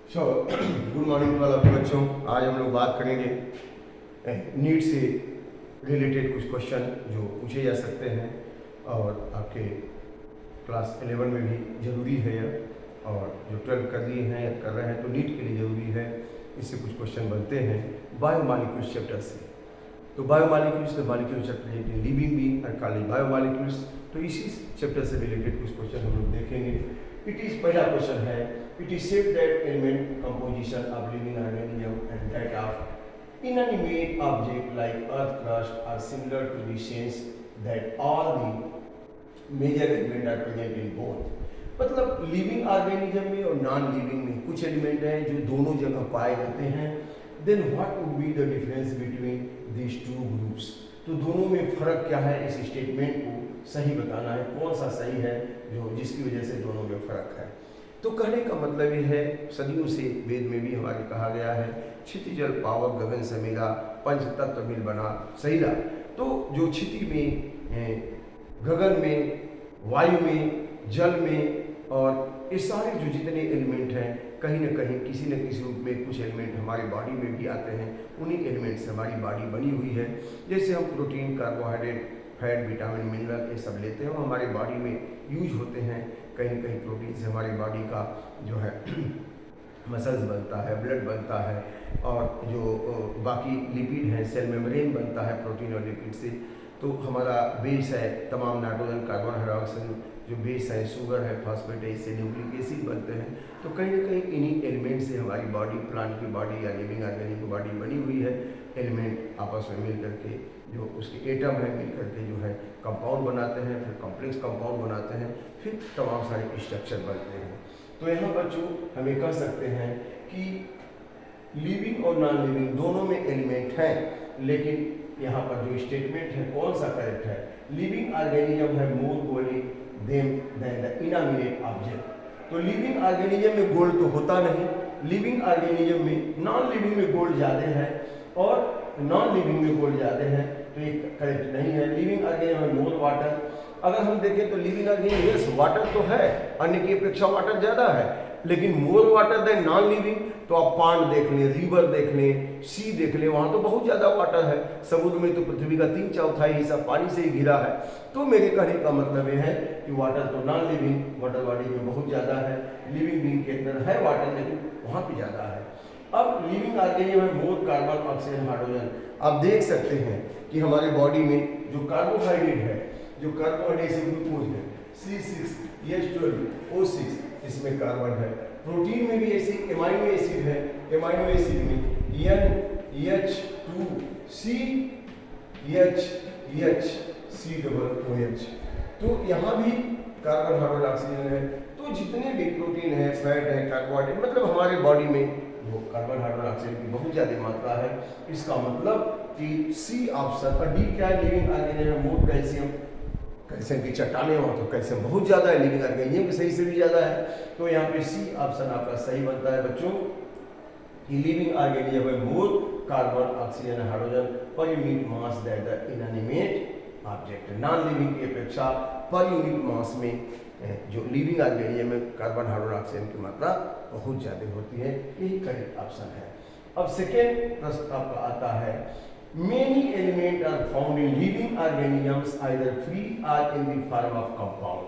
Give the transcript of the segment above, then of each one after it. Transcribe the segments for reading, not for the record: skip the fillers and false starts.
So good morning वाला बच्चों। आज हम लोग बात करेंगे नीट से रिलेटेड कुछ क्वेश्चन जो पूछे जा सकते हैं और आपके क्लास 11 में भी ज़रूरी है यह, और जो 12 कर लिए हैं या कर रहे हैं तो नीट के लिए ज़रूरी है। इससे कुछ क्वेश्चन बनते हैं बायोमॉलिक्यूल्स चैप्टर से। तो biomolecules the molecule chapter in living being और कॉल्ड बायोमॉलिक्यूल्स। तो इसी चैप्टर से रिलेटेड कुछ क्वेश्चन हम लोग देखेंगे। इट इज़ पहला क्वेश्चन है, it is said that element composition of living organism and that of inanimate object like earth crust are similar to the sense that all the major element are present in both। मतलब living organism में और non living में कुछ element हैं जो दोनों जगह पाए जाते हैं। Then what would be the difference between these two groups. तो दोनों में फ़र्क क्या है, इस स्टेटमेंट को सही बताना है, कौन सा सही है जो जिसकी वजह से दोनों में फ़र्क है। तो कहने का मतलब ये है, सदियों से वेद में भी हमारे कहा गया है, क्षिति जल पावक गगन से मिला, पंच तत्व मिल बना सहीरा। तो जो क्षिति में, गगन में, वायु में, जल में और ये सारे जो जितने एलिमेंट हैं कहीं न कहीं किसी न किसी रूप में कुछ एलिमेंट हमारी बॉडी में भी आते हैं। उन्हीं एलिमेंट से हमारी बॉडी बनी हुई है। जैसे हम protein, carbohydrate, fat, vitamin, mineral ये सब लेते हैं, वो हमारी बॉडी में यूज होते हैं। कहीं न कहीं प्रोटीन से हमारी बॉडी का जो है मसल्स बनता है, ब्लड बनता है, और जो बाकी लिपिड हैं, सेल मेम्ब्रेन बनता है प्रोटीन और लिपिड से। तो हमारा बेस है तमाम नाइट्रोजन, कार्बन, हाइड्रोक्सिन जो बेस है, शुगर है, फॉस्फेट है, इससे न्यूक्लिक एसिड बनते हैं। तो कहीं न कहीं इन्हीं एलिमेंट से हमारी बॉडी, प्लांट की बॉडी या लिविंग ऑर्गेनिज्म की बॉडी बनी हुई है। एलिमेंट आपस में मिल करके जो उसके एटम है मिल करके जो है कंपाउंड बनाते हैं, फिर कॉम्प्लेक्स कंपाउंड बनाते हैं, फिर तमाम सारे स्ट्रक्चर बनते हैं। तो यहाँ बच्चों हम ये कह सकते हैं कि लिविंग और नॉन लिविंग दोनों में एलिमेंट हैं, लेकिन यहाँ पर जो स्टेटमेंट है कौन सा करेक्ट है, लिविंग ऑर्गेनिज्म है more gold them than the inanimate object. तो लिविंग ऑर्गेनिज्म में गोल्ड तो होता नहीं, लिविंग ऑर्गेनिज्म में, नॉन लिविंग में गोल्ड ज़्यादा है और नॉन लिविंग में गोल्ड ज़्यादा है, तो ये करेक्ट नहीं है। लिविंग ऑर्गेनिज्म में मोर वाटर, अगर हम देखें तो लिविंग ऑर्गेनिज्म यस वाटर तो है, अन्य की अपेक्षा वाटर ज़्यादा है, लेकिन more water than non living. तो आप पांड देख लें, रिवर देख लें, सी देख लें, वहाँ तो बहुत ज़्यादा वाटर है। समुद्र में तो पृथ्वी का 3/4 हिस्सा पानी से ही घिरा है। तो मेरे कहने का मतलब ये है कि वाटर तो नॉन लिविंग वाटर बॉडी में बहुत ज़्यादा है, लिविंग बीइंग के अंदर है वाटर लेकिन वहाँ पे ज़्यादा है। अब लिविंग ऑर्गेनिज्म में मोर कार्बन, ऑक्सीजन, हाइड्रोजन। आप देख सकते हैं कि हमारे बॉडी में जो कार्बोहाइड्रेट है, जो कार्बोहाइड्रेट से ग्लूकोज है, C6H12O6, इसमें कार्बन है। प्रोटीन में भी ऐसे एमाइनो एसिड है, एमाइनो एसिड में NH2CHCOOH। तो यहाँ भी कार्बन, हाइड्रोजन, ऑक्सीजन है। तो जितने भी प्रोटीन है, फैट है, कार्बोहाइड्रेट, मतलब हमारे बॉडी में वो कार्बन, हाइड्रोजन, ऑक्सीजन की बहुत ज़्यादा मात्रा है। इसका मतलब कि सी ऑप्शन। और डी क्या है, लिविंग ऑर्गेनिज्म में मोर कैल्शियम, कैल्शियम की चट्टाने वहाँ तो कैल्शियम बहुत ज़्यादा है, लिविंग ऑर्गेनिज्म की सही से भी ज़्यादा है। तो यहाँ पे सी ऑप्शन आपका सही बनता है बच्चों कि लिविंग ऑर्गेनिज्म में more carbon, oxygen, hydrogen per unit mass that the inanimate object. Non living की अपेक्षा पर यूनिट मास में जो लिविंग ऑर्गेनिज्म में कार्बन, हाइड्रोजन, ऑक्सीजन की मात्रा बहुत ज़्यादा होती है। यही करेक्ट ऑप्शन है। अब सेकेंड प्रश्न आपका आता है, many elements are found in living organisms either free or in the form of compound।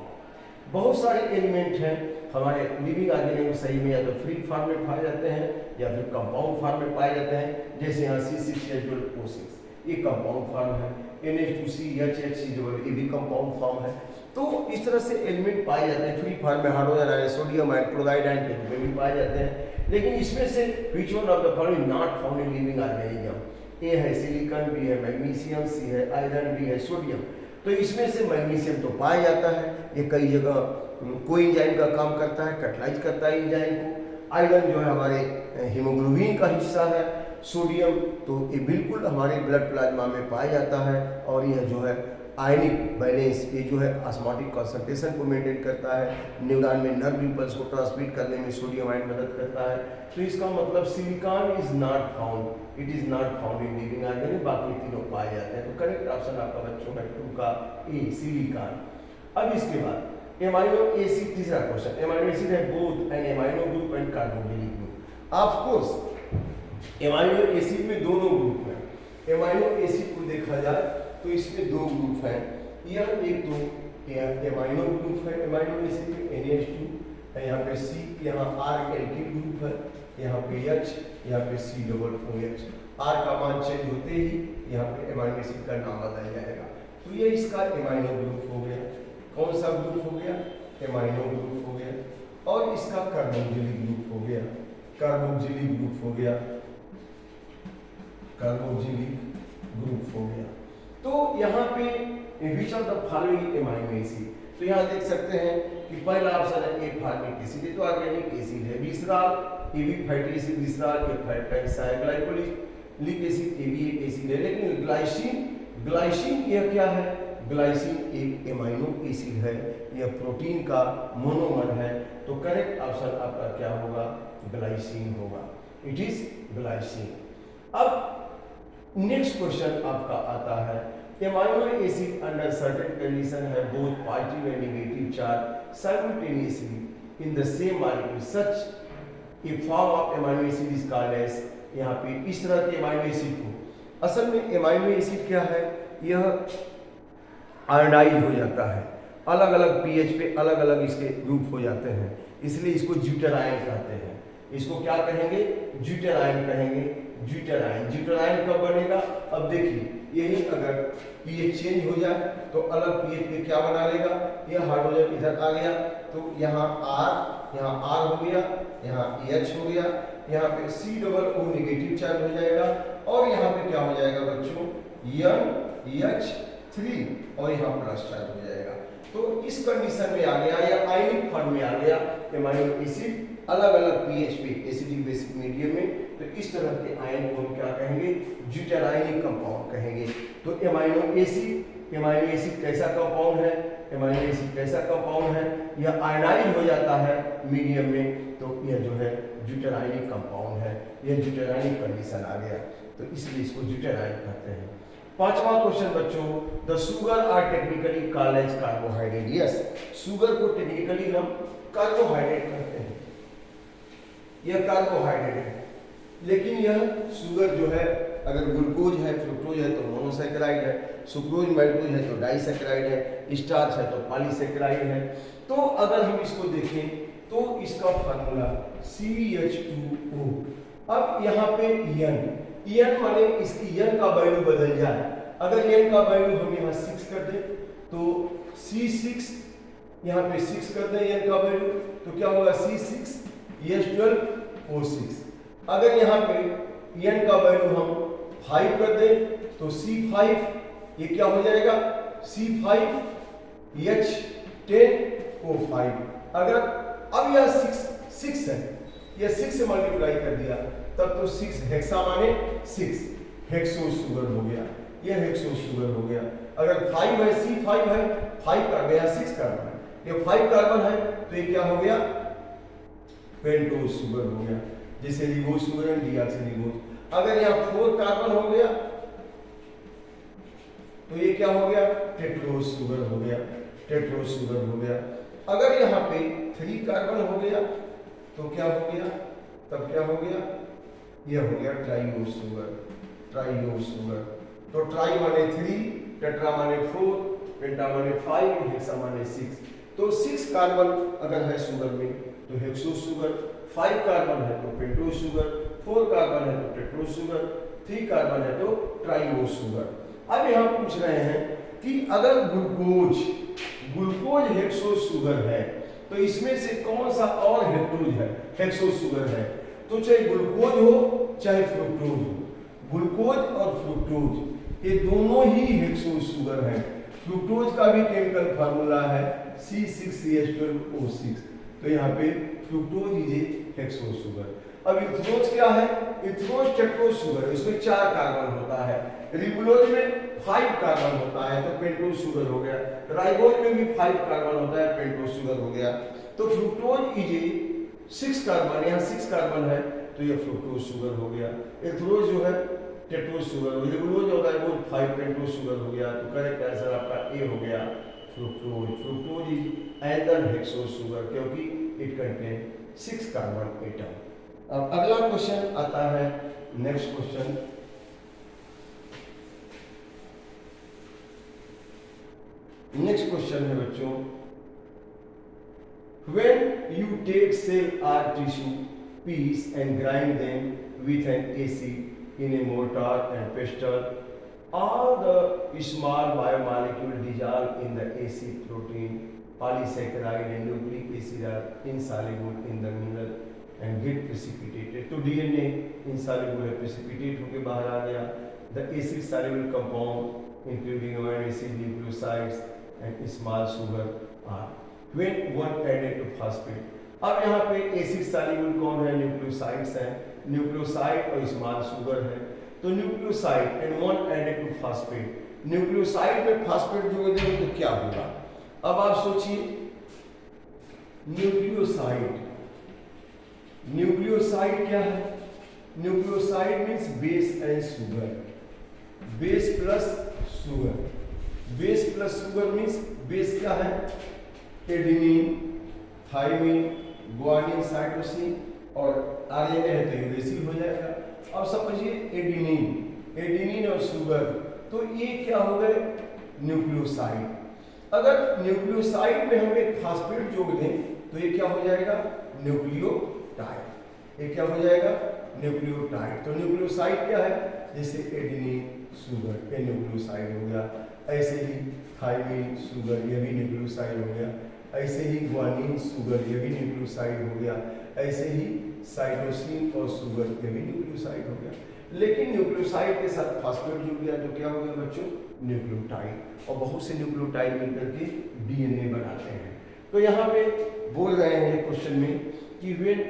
बहुत सारे एलिमेंट हैं हमारे लिविंग ऑर्गेनिज्म सही में या तो फ्री फॉर्म में पाए जाते हैं या फिर कंपाउंड फॉर्म में पाए जाते हैं। जैसे यहाँ C6H12O6 ये कंपाउंड फॉर्म है, NH2CHCOOH ये भी कंपाउंड फॉर्म है। तो इस तरह से एलिमेंट पाए जाते हैं फ्री फॉर्म में, hydrogen ion, sodium ion, chloride ion के रूप में भी पाए जाते हैं। लेकिन इसमें से which one of the following not found in living organism? ए है सिलिकॉन, बी है मैग्नीशियम, सी है आयरन, डी है सोडियम। तो इसमें से मैग्नीशियम तो पाया जाता है, ये कई जगह कोई एंजाइम का काम करता है, कैटलाइज करता है एंजाइम को। आयरन जो है हमारे हीमोग्लोबिन का हिस्सा है। सोडियम तो ये बिल्कुल हमारे ब्लड प्लाज्मा में पाया जाता है, और यह जो है आयनिक बैलेंस, ये जो है ऑस्मोटिक कंसंट्रेशन को मेंटेन करता है। न्यूरॉन में नर्व इम्पल्स को ट्रांसमिट करने में सोडियम आयन मदद करता है। तो इसका मतलब silicon is not found, it is not found in living organism, बाकी तीनों पाए जाते हैं। तो करेक्ट ऑप्शन आपका बच्चों का 2 का ए सिलिकॉन। अब इसके बाद एमाइनो एसिड, तीसरा क्वेश्चन, एमाइनो एसिड है both an amino group and carboxylic group. Of course amino acid में दोनों ग्रुप हैं। एमाइनो एसिड को देखा जाए तो इसमें दो ग्रुप हैं। यह एक तो एमाइनो ग्रुप है, एमाइनो एसिड में NH2, यहाँ पे C, यहाँ R एल्किल ग्रुप है, यहाँ पे H, यहाँ पे COOH। R का मान चेंज होते ही यहाँ पे एमाइनो एसिड का नाम बदल जाएगा। तो ये इसका एमाइनो ग्रुप हो गया। कौन सा ग्रुप हो गया? एमाइनो ग्रुप हो गया। और इसका कार्बोक्सिलिक ग्रुप हो गया, कार्बोक्सिलिक ग्रुप हो गया, कार्बोक्सिलिक ग्रुप हो गया। तो यहाँ पे which of the following amino acid, तो यहाँ देख सकते हैं कि पहला ऑप्शन है ए फॉर्मिक एसिड, ये तो ऑर्गेनिक एसिड है। ग्लिसरॉल ये भी फैटी एसिड, ग्लिसरॉल ये ग्लाइकोलिक एसिड ये भी एक एसिड है। लेकिन ग्लाइसिन, ग्लाइसिन यह क्या है? ग्लाइसिन एक एमाइनो एसिड है, यह प्रोटीन का मोनोमर है। तो करेक्ट ऑप्शन आपका क्या होगा? ग्लाइसिन होगा। It is glycine. अब नेक्स्ट क्वेश्चन आपका आता है, amino acid under certain condition है both positive and negative charge simultaneously in the same molecule such a form of amino acid is called as. यहाँ पे इस तरह के एमाइनो एसिड को, असल में एमाइनो एसिड क्या है? यह आयोडाइज हो जाता है, अलग अलग पीएच पे अलग अलग इसके ग्रुप हो जाते हैं, इसलिए इसको ज्यूटेराइन कहते हैं। इसको क्या कहेंगे? ज्यूटेराइन कहेंगे। ज्यूटेराइन, ज्यूटेराइन कब बनेगा? अब देखिए, यही अगर पीएच चेंज हो जाए तो अलग पीएच पे क्या बना लेगा? यह हाइड्रोजन इधर आ गया तो यहाँ R हो गया, यहाँ H हो गया, यहाँ पे COO नेगेटिव चार्ज हो जाएगा और यहाँ पे क्या हो जाएगा बच्चों? NH3 और यहाँ प्लस चार्ज हो जाएगा। तो इस कंडीशन में आ गया या आयनिक फॉर्म में आ गया एमाइनो एसिड अलग अलग पीएच पे एसिडिक बेसिक मीडियम में। तो इस तरह के आयन को हम क्या कहेंगे? ज्यूटेराइनिक कंपाउंड कहेंगे। तो एमाइनो एसिड कैसा कंपाउंड है? एमाइनो एसिड कैसा कंपाउंड है? यह आयनाइज हो जाता है मीडियम में, तो यह जो है ज्यूटेराइनिक कंपाउंड है। यह ज्यूटेराइनिक कंडीशन आ गया, तो इसलिए इसको ज्यूटेराइन कहते हैं। पांचवा क्वेश्चन बच्चों, the sugar are technically called as carbohydrate. Yes, sugar को टेक्निकली हम कार्बोहाइड्रेट कहते हैं। यह कार्बोहाइड्रेट है, लेकिन यह शुगर जो है, अगर ग्लूकोज है, फ्रुक्टोज है तो मोनोसैकेराइड है, सुक्रोज मैल्टोज है तो डाइसैकेराइड है, स्टार्च है तो पॉलीसैकेराइड है। तो अगर हम इसको देखें तो इसका फार्मूला CH2O। अब यहाँ पे N माने इसकी N का वैल्यू बदल जाए। अगर N का वैल्यू हम यहाँ 6 कर दें तो C6, यहाँ पे 6 कर दें N का वैल्यू तो क्या होगा? C6H12O6। अगर यहाँ पे N का वैल्यू हम 5 कर दें तो C5, ये क्या हो जाएगा? C5H10O5। अगर अब यह 6 है, यह 6 से मल्टीप्लाई कर दिया तब तो 6 हेक्सा माने 6 हेक्सो शुगर हो गया। यह हेक्सो शुगर हो गया। अगर 5 है, C5 है, 5 कार्बन या 6 कार्बन है, ये 5 कार्बन है तो ये क्या हो गया? पेंटोज शुगर हो गया, जैसे रिबोज शुगर है, डीऑक्सीरिबोज। अगर यहाँ 4 कार्बन हो गया तो ये क्या हो गया? टेट्रोज शुगर हो गया, टेट्रोज शुगर हो गया। अगर यहाँ पे 3 कार्बन हो गया तो क्या हो गया? तब क्या हो गया? यह हो गया ट्राइओज शुगर, ट्राइओज शुगर। तो ट्राई माने 3, टेट्रा माने 4, पेंटा माने 5, हेक्सा माने 6। तो 6 कार्बन अगर है शुगर में तो हेक्सो शुगर, 5 कार्बन है तो पेंटोज शुगर, 4 कार्बन है तो टेट्रोज शुगर, 3 कार्बन है तो ट्राइओज शुगर। अब यहाँ पूछ रहे हैं कि अगर ग्लूकोज हेक्सो शुगर है तो इसमें से कौन सा और हेक्सो शुगर है? तो चाहे ग्लूकोज हो चाहे फ्रुक्टोज हो, ग्लूकोज और फ्रुक्टोज ये दोनों ही हेक्सो शुगर हैं। फ्रुक्टोज का भी केमिकल फार्मूला है C6H12O6। तो यहाँ पे fructose is a hexo sugar. अब इथेनोज क्या है? इथेनोज टेट्रोज शुगर है, इसमें 4 कार्बन होता है। रिबोलोज में 5 कार्बन होता है तो पेंटोज शुगर हो गया। राइबोज में भी 5 कार्बन होता है, पेंटोज शुगर हो गया। तो फ्रुक्टोज इज ए 6 कार्बन, यहाँ 6 कार्बन है तो ये फ्रुक्टोज शुगर हो गया। इथेनोज जो है टेट्रोज शुगर हो गया, रिबोलोज और राइबोज 5 पेंटोज शुगर हो गया। तो करेक्ट आंसर आपका ए हो गया, fructose. Fructose is another hexo sugar क्योंकि इट कंटेन 6 कार्बन एटम। अब अगला क्वेश्चन आता है, नेक्स्ट क्वेश्चन। नेक्स्ट क्वेश्चन है बच्चों, when you take cell or tissue piece and grind them with an acid in a mortar and pestle, all the small biomolecule dissolve in the acid, protein, polysaccharide and nucleic acid are insoluble in the mineral and get precipitated। तो DNA insoluble है, precipitate होके बाहर आ गया। The acid soluble compound including amino acid, nucleosides and small sugar are when one added to phosphate। अब यहाँ पे acid soluble कौन है? न्यूक्लियोसाइड्स हैं, न्यूक्लियोसाइड और स्मॉल शुगर है। तो nucleoside and one added to phosphate, nucleoside में फॉस्फेट जोड़ देंगे तो क्या होगा? अब आप सोचिए, न्यूक्लियोसाइड, न्यूक्लियोसाइड क्या है? Nucleoside means base and sugar, base plus sugar. Base plus sugar means base क्या है? एडेनिन, थाइमिन, गुआनिन, साइटोसिन और आरएनए है तो यूरेसिल हो जाएगा। अब समझिए एडेनिन, एडेनिन और शुगर, तो ये क्या हो गए? न्यूक्लियोसाइड। अगर न्यूक्लियोसाइड में हम एक फास्फेट जोड़ दें तो ये क्या हो जाएगा? न्यूक्लियोटाइड। ये क्या हो जाएगा? न्यूक्लियोटाइड। तो न्यूक्लियोसाइड क्या है? जैसे एडेनिन, शुगर, ये न्यूक्लियोसाइड हो गया। ऐसे ही थाइमिन, शुगर, ये भी न्यूक्लियोसाइड हो गया। ऐसे ही ग्वानिन, शुगर, ये भी न्यूक्लियोसाइड हो गया। ऐसे ही साइटोसिन और शुगर, ये भी न्यूक्लियोसाइड हो गया। लेकिन न्यूक्लियोसाइड के साथ फास्फेट जुड़ गया तो क्या हो गया बच्चों? न्यूक्लियोटाइड। और बहुत से न्यूक्लियोटाइड मिलकर के डीएनए बनाते हैं। तो यहाँ पे बोल रहे हैं क्वेश्चन में कि when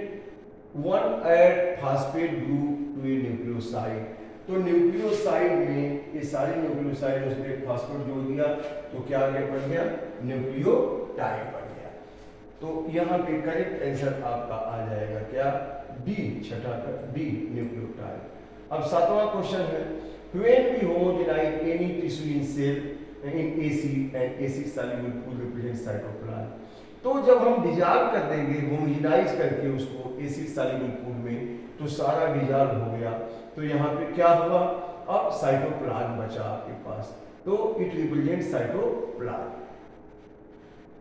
one add phosphate group to a nucleoside, तो न्यूक्लियोसाइड में ये सारे न्यूक्लियोसाइड उसने फास्फेट जोड़ दिया तो क्या आगे बढ़ गया? न्यूक्लियोटाइड बन गया। तो यहाँ पे करेक्ट आंसर आपका आ जाएगा क्या? डी, छठा का डी, न्यूक्लियोटाइड। अब सातवां क्वेश्चन है, when we homogenize any tissue in cell in acid and acid soluble pool represent cytoplasm। तो जब हम डिजॉल्व कर देंगे, होमोजेनाइज करके उसको एसिड सॉल्युबल पूल में, तो सारा डिजॉल्व हो गया। तो यहाँ पे क्या हुआ? अब साइटोप्लाज्म बचा आपके पास, तो it represent cytoplasm.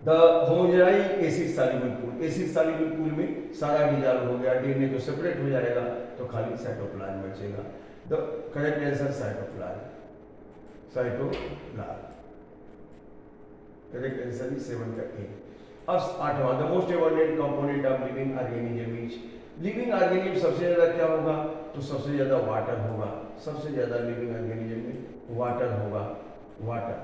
The homogenise acid soluble pool, acid soluble pool में सारा डिजॉल्व हो गया, डीएनए तो सेपरेट हो जाएगा, तो खाली साइटोप्लाज्म बचेगा। The correct answer cytoplasm, cytoplasm. Correct answer is 7 का ए। अब आठवां, the most abundant component of living organism is, living organism सबसे ज्यादा क्या होगा? तो सबसे ज्यादा वाटर होगा, सबसे ज्यादा लिविंग ऑर्गेनिज्म में वाटर होगा, वाटर।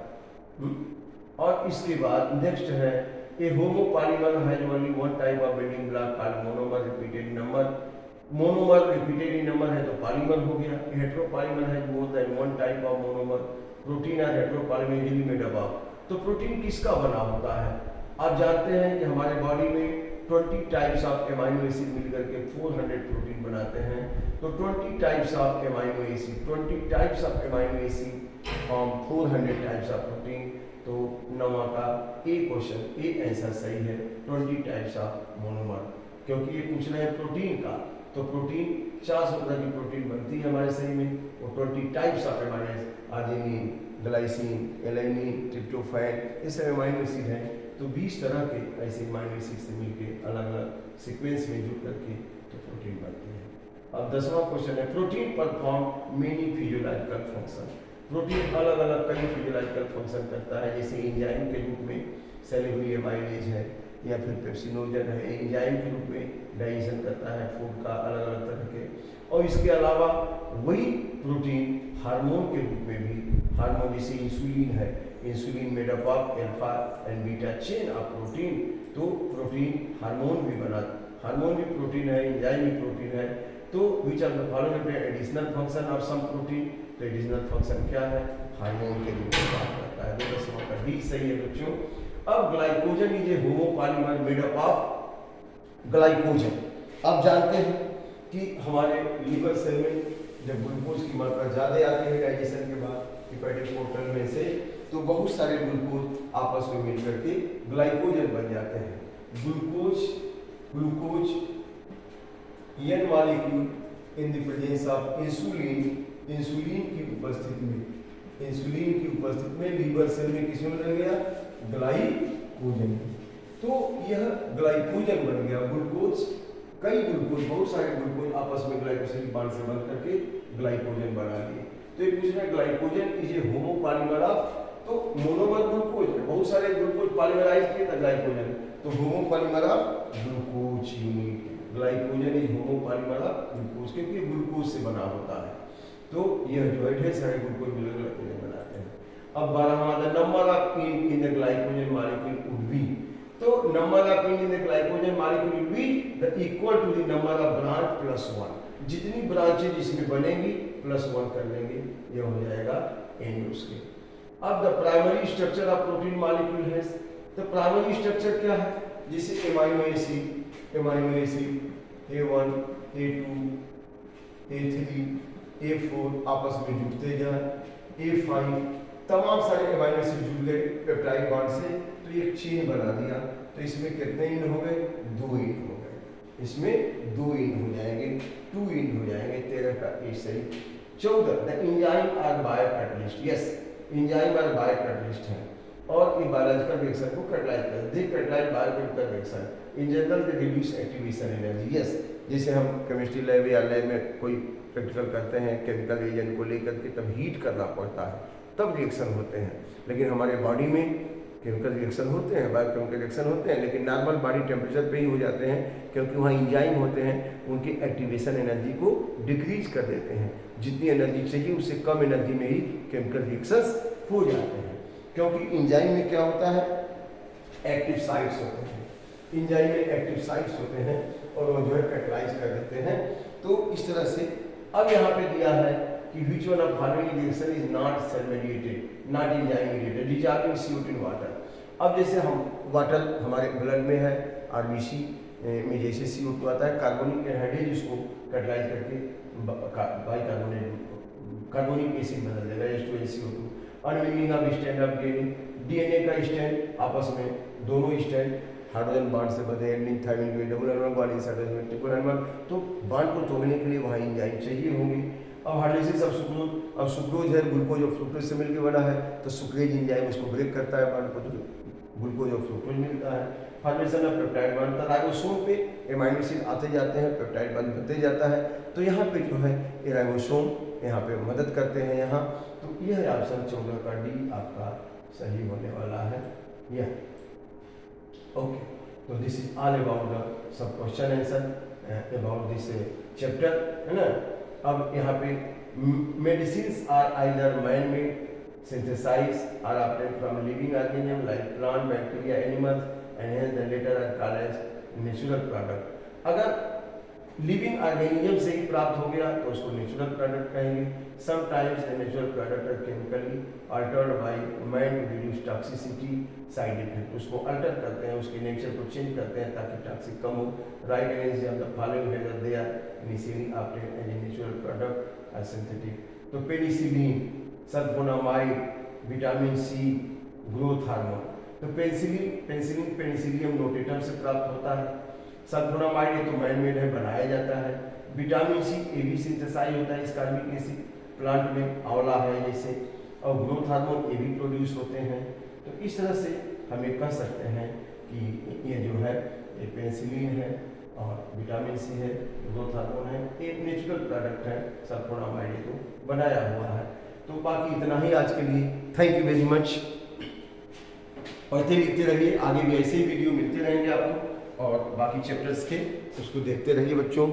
और इसके बाद नेक्स्ट है, a homopolymer has only one type of building block called monomer repeated number. Monomer repeated number है तो पॉलीमर हो गया। Heteropolymer has more than one type of monomer. Protein are heteropolymer made up. तो protein किसका बना होता है? आप जानते हैं कि हमारे बॉडी में 20 टाइप्स ऑफ एमाइनो एसिड मिलकर के 400 प्रोटीन बनाते हैं। तो 20 types of amino acid, 20 types of amino acid from 400 types of protein. तो 9वां का ए क्वेश्चन, ए आंसर सही है, 20 टाइप्स ऑफ मोनोमर। क्योंकि ये पूछ रहे हैं प्रोटीन का, तो प्रोटीन 400 तरह की प्रोटीन बनती है हमारे शरीर में। वो 20 types of amino acid, arginine, glycine, alanine, tryptophan, ये सब एमाइनो एसिड हैं। तो 20 तरह के ऐसे एमाइनो एसिड से मिलकर अलग अलग सीक्वेंस में जुड़ करके तो प्रोटीन बनती है। अब 10वां क्वेश्चन है, protein perform many physiological function. Protein अलग अलग कई फिजियोलॉजिकल फंक्शन करता है, जैसे एंजाइम के रूप में सेलुलर एमाइलेज है, या फिर पेप्सिनोजन है, एंजाइम के रूप में डाइजेशन करता है फूड का अलग अलग तरह के। और इसके अलावा वही प्रोटीन हार्मोन के रूप में भी, हार्मोन जैसे इंसुलिन है, insulin made up of alpha and beta chain of protein. तो प्रोटीन हार्मोन भी बना, हार्मोन भी प्रोटीन है, एंजाइम भी प्रोटीन है। तो which are the following additional function of some protein. तो एडिशनल फंक्शन क्या है? हार्मोन के रूप में काम करता है। तो 10वां का डी सही है बच्चों। अब glycogen is a homopolymer made up of glycogen. आप जानते हैं कि हमारे लीवर सेल में जब ग्लूकोज की मात्रा ज़्यादा आती है डाइजेशन के बाद हेपेटिक पोर्टल में से, तो बहुत सारे ग्लूकोज आपस में मिलकर के ग्लाइकोजन बन जाते हैं। Glucose, glucose n molecule in the presence of insulin, insulin की उपस्थिति में, इंसुलिन की उपस्थिति में लीवर सेल में किसमें बदल गया, ग्लाइकोजन। तो यह ग्लाइकोजन बन गया, ग्लूकोज, कई ग्लूकोज, बहुत सारे ग्लूकोज आपस में ग्लाइकोसिलिक बॉन्ड से बंध करके ग्लाइकोजन बना लिए। तो ये पूछ रहा है glycogen is a homopolymer of, तो मोनोमर ग्लूकोज है, बहुत सारे ग्लूकोज पॉलीमराइज किए था ग्लाइकोजन, तो homopolymer of glucose unit, glycogen is homopolymer of glucose, क्योंकि ग्लूकोज से बना होता है। तो यह जो है ढेर सारे ग्लूकोज मिलकर ग्लाइकोजन बनाते हैं। अब 12वां, the number of in the glycogen molecule would be, तो number of in the glycogen molecule will be the equal to the number of branch plus 1, जितनी ब्रांचेज इसमें बनेंगी प्लस 1 कर लेंगे, ये हो जाएगा एन उसके। अब the primary structure of protein molecule है, तो प्राइमरी स्ट्रक्चर क्या है, जैसे amino acid A1, A2, A3, A4 आपस में जुड़ते जाए, A5, तमाम सारे एमाइनो एसिड जुड़ गए पेप्टाइड बॉन्ड से, तो एक चेन बना दिया। तो इसमें कितने इंड हो गए, 2 इंड हो गए, इसमें 2 इंड हो जाएंगे, 2 इंड हो जाएंगे, 13 का 8 सही। 14, the enzyme are biocatalyst, yes enzyme are biocatalyst है और ये बायोलॉजिकल रिएक्शन को कैटलाइज करते हैं, they catalyse biochemical reaction, in general they reduce activation energy, yes. जैसे हम केमिस्ट्री लैब या लैब में कोई प्रैक्टिकल करते हैं केमिकल एजेंट को लेकर के, तब हीट करना पड़ता है, तब रिएक्शन होते हैं। लेकिन हमारे बॉडी में केमिकल रिएक्शन होते हैं, बायोकेमिकल रिएक्शन होते हैं, लेकिन नॉर्मल बॉडी टेम्परेचर पे ही हो जाते हैं, क्योंकि वहाँ इंजाइम होते हैं, उनकी एक्टिवेशन एनर्जी को डिक्रीज कर देते हैं। जितनी एनर्जी चाहिए उससे कम एनर्जी में ही केमिकल रिएक्शंस हो जाते हैं, क्योंकि इंजाइम में क्या होता है, एक्टिव साइट्स होते हैं, इंजाइम में एक्टिव साइट्स होते हैं और वो जो है कैटलाइज कर देते हैं। तो इस तरह से अब यहाँ पे दिया है कि which one of following reaction is not cell mediated, not enzyme mediated, dissolving CO2 in water। अब जैसे हम वाटर हमारे ब्लड में है, आरबीसी में जैसे CO2 आता है, कार्बोनिक एनहाइड्रेट उसको कैटलाइज करके कार्बोनिक एसिड बदल देगा, H2CO2। Unwinding of stand of DNA का स्टैंड, आपस में दोनों स्टैंड हाइड्रोजन बॉन्ड से बंधे, एंडिंग थाइमिन के डबल एनमल बॉन्ड इनसाइड में ट्रिपल एनमल, तो बॉन्ड को तोड़ने के लिए वहाँ एंजाइम चाहिए होंगे। अब हाइड्रोलिसिस ऑफ सुक्रोज, अब सुक्रोज है ग्लूकोज और फ्रुक्टोज से मिलकर बना है, तो सुक्रेज एंजाइम उसको ब्रेक करता है बॉन्ड को, तो ग्लूकोज और फ्रुक्टोज मिलता है। Formation of peptide bond, ribosome पे एमाइनो एसिड आते जाते हैं, पेप्टाइड बॉन्ड बनते जाता है, तो यहाँ पे जो है ये राइबोसोम यहाँ पे मदद करते हैं यहाँ। तो यह है ऑप्शन 14 का डी आपका सही होने वाला है यह। ओके, तो this is all about the sub question answer about this chapter, है ना। अब यहाँ पे medicines are either man made, synthesized or obtained from living organism like plant, bacteria, animals, and hence the latter are called as natural product। अगर living organism से ही प्राप्त हो गया तो उसको नेचुरल प्रोडक्ट कहेंगे। Sometimes the natural product are chemically altered by man to reduce toxicity side effect, उसको अल्टर करते हैं, उसके नेचर को चेंज करते हैं ताकि टॉक्सिक कम हो। Write against the following whether they are initially obtained as a natural product और सिंथेटिक। तो penicillin, sulphonamide, vitamin C, growth hormone. तो पेनिसिलियम नोटेटम से प्राप्त होता है। सल्फोनामाइड तो मैन मेड है, बनाया जाता है। विटामिन सी ये भी सिंथेसाइज होता है स्कार्बिक एसिड प्लांट में, आंवला है जैसे, और ग्रोथ हार्मोन ये भी प्रोड्यूस होते हैं। तो इस तरह से हम ये कह सकते हैं कि ये जो है ये पेनिसिलिन है और विटामिन सी है, ग्रोथ हार्मोन है, एक नेचुरल प्रोडक्ट है। सल्फोनामाइड तो बनाया हुआ है। तो बाकी इतना ही आज के लिए, थैंक यू वेरी मच। पढ़ते लिखते रहिए, आगे भी ऐसे ही वीडियो मिलते रहेंगे आपको, और बाकी चैप्टर्स के उसको देखते रहिए बच्चों।